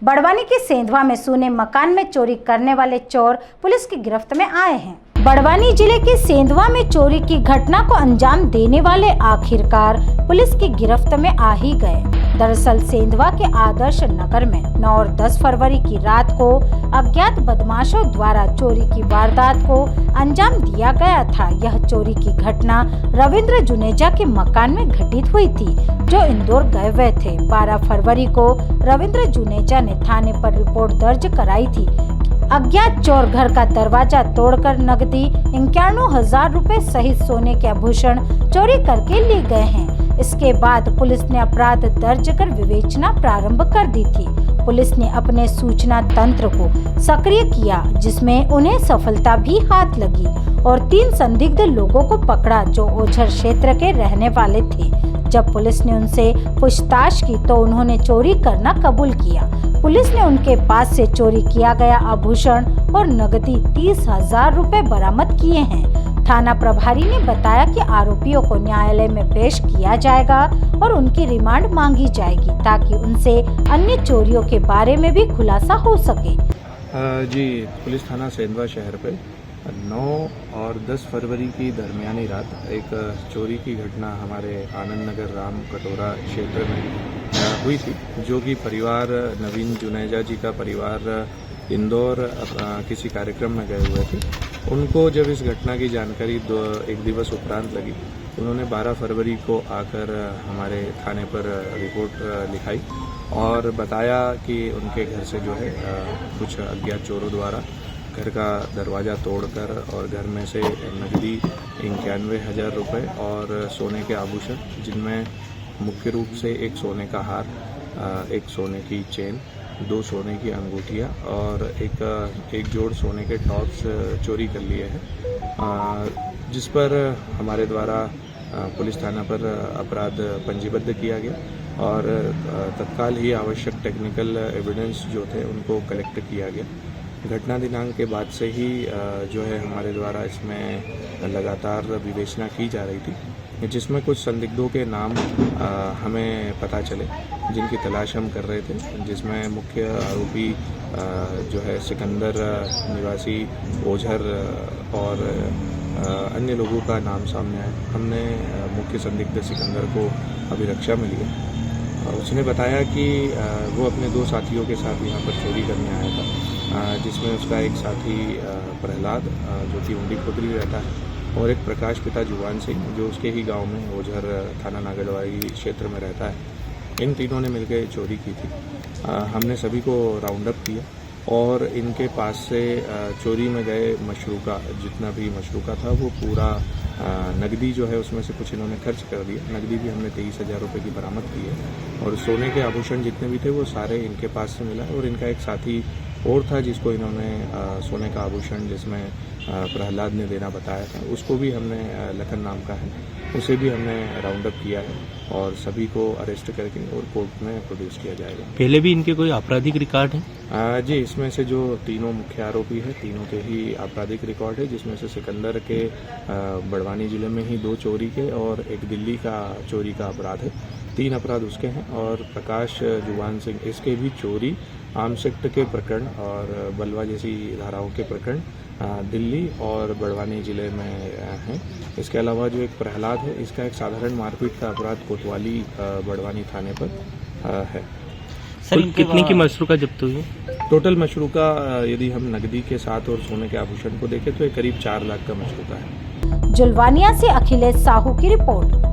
बड़वानी के सेंधवा में सूने मकान में चोरी करने वाले चोर पुलिस की गिरफ्त में आए हैं। बड़वानी जिले के सेंधवा में चोरी की घटना को अंजाम देने वाले आखिरकार पुलिस की गिरफ्त में आ ही गए। दरअसल सेंधवा के आदर्श नगर में 9 और 10 फरवरी की रात को अज्ञात बदमाशों द्वारा चोरी की वारदात को अंजाम दिया गया था। यह चोरी की घटना रविंद्र जुनेजा के मकान में घटित हुई थी, जो इंदौर गए हुए थे। 12 फरवरी को रविंद्र जुनेजा ने थाने पर रिपोर्ट दर्ज कराई थी। अज्ञात चोर घर का दरवाजा तोड़कर नकदी 91,000 रुपए सहित सोने के आभूषण चोरी करके ले गए हैं। इसके बाद पुलिस ने अपराध दर्ज कर विवेचना प्रारंभ कर दी थी। पुलिस ने अपने सूचना तंत्र को सक्रिय किया, जिसमें उन्हें सफलता भी हाथ लगी और 3 संदिग्ध लोगों को पकड़ा, जो ओझर क्षेत्र के रहने वाले थे। जब पुलिस ने उनसे पूछताछ की तो उन्होंने चोरी करना कबूल किया। पुलिस ने उनके पास से चोरी किया गया आभूषण और नकदी 30,000 रुपए बरामद किए हैं। थाना प्रभारी ने बताया कि आरोपियों को न्यायालय में पेश किया जाएगा और उनकी रिमांड मांगी जाएगी, ताकि उनसे अन्य चोरियों के बारे में भी खुलासा हो सके। जी, पुलिस थाना सेंधवा शहर पे 9 और 10 फरवरी की दरमियानी रात एक चोरी की घटना हमारे आनंद नगर राम कटोरा क्षेत्र में हुई थी, जो कि परिवार नवीन जुनेजा जी का परिवार इंदौर किसी कार्यक्रम में गए हुए थे। उनको जब इस घटना की जानकारी एक दिवस उपरांत लगी, उन्होंने 12 फरवरी को आकर हमारे थाने पर रिपोर्ट लिखाई और बताया कि उनके घर से जो है कुछ अज्ञात चोरों द्वारा घर का दरवाज़ा तोड़कर और घर में से नकदी 91,000 रुपये और सोने के आभूषण, जिनमें मुख्य रूप से एक सोने का हार, एक सोने की चेन, 2 सोने की अंगूठियाँ और एक जोड़ सोने के टॉप्स चोरी कर लिए हैं, जिस पर हमारे द्वारा पुलिस थाना पर अपराध पंजीबद्ध किया गया और तत्काल ही आवश्यक टेक्निकल एविडेंस जो थे उनको कलेक्ट किया गया। घटना दिनांक के बाद से ही जो है हमारे द्वारा इसमें लगातार विवेचना की जा रही थी, जिसमें कुछ संदिग्धों के नाम हमें पता चले, जिनकी तलाश हम कर रहे थे, जिसमें मुख्य आरोपी जो है सिकंदर निवासी ओझर और अन्य लोगों का नाम सामने आया। हमने मुख्य संदिग्ध सिकंदर को अभिरक्षा में लिया। उसने बताया कि वो अपने 2 साथियों के साथ यहाँ पर चोरी करने आया था, जिसमें उसका एक साथी प्रहलाद जो कि उंडी खुदरी रहता है और एक प्रकाश पिता जुवान सिंह जो उसके ही गांव में ओझर थाना नागड़वाई क्षेत्र में रहता है। इन तीनों ने मिलकर चोरी की थी। हमने सभी को राउंड अप किया और इनके पास से चोरी में गए मशरूका, जितना भी मशरूका था वो पूरा नकदी जो है उसमें से कुछ इन्होंने खर्च कर दिया। नकदी भी हमने 23,000 रुपये की बरामद की है और सोने के आभूषण जितने भी थे वो सारे इनके पास से मिला और इनका एक साथी और था जिसको इन्होंने सोने का आभूषण जिसमें प्रहलाद ने देना बताया था, उसको भी हमने लखन नाम का है, उसे भी हमने राउंड अप किया है और सभी को अरेस्ट करके और कोर्ट में प्रोड्यूस किया जाएगा। पहले भी इनके कोई आपराधिक रिकॉर्ड है? जी, इसमें से जो तीनों मुख्य आरोपी है, तीनों के ही आपराधिक रिकॉर्ड है, जिसमें से सिकंदर के बड़वानी जिले में ही 2 चोरी के और एक दिल्ली का चोरी का अपराध है। 3 अपराध उसके हैं और प्रकाश जुवान सिंह इसके भी चोरी, आर्म्स एक्ट के प्रकरण और बलवा जैसी धाराओं के प्रकरण दिल्ली और बड़वानी जिले में हैं। इसके अलावा जो एक प्रहलाद है, इसका एक साधारण मारपीट का अपराध कोतवाली बड़वानी थाने पर है। सर, कितने की मशरूका जब्त हुई है? टोटल मशरूका यदि हम नकदी के साथ और सोने के आभूषण को देखें तो ये करीब 4 लाख का मशरूका है। जुलवानिया से अखिलेश साहू की रिपोर्ट।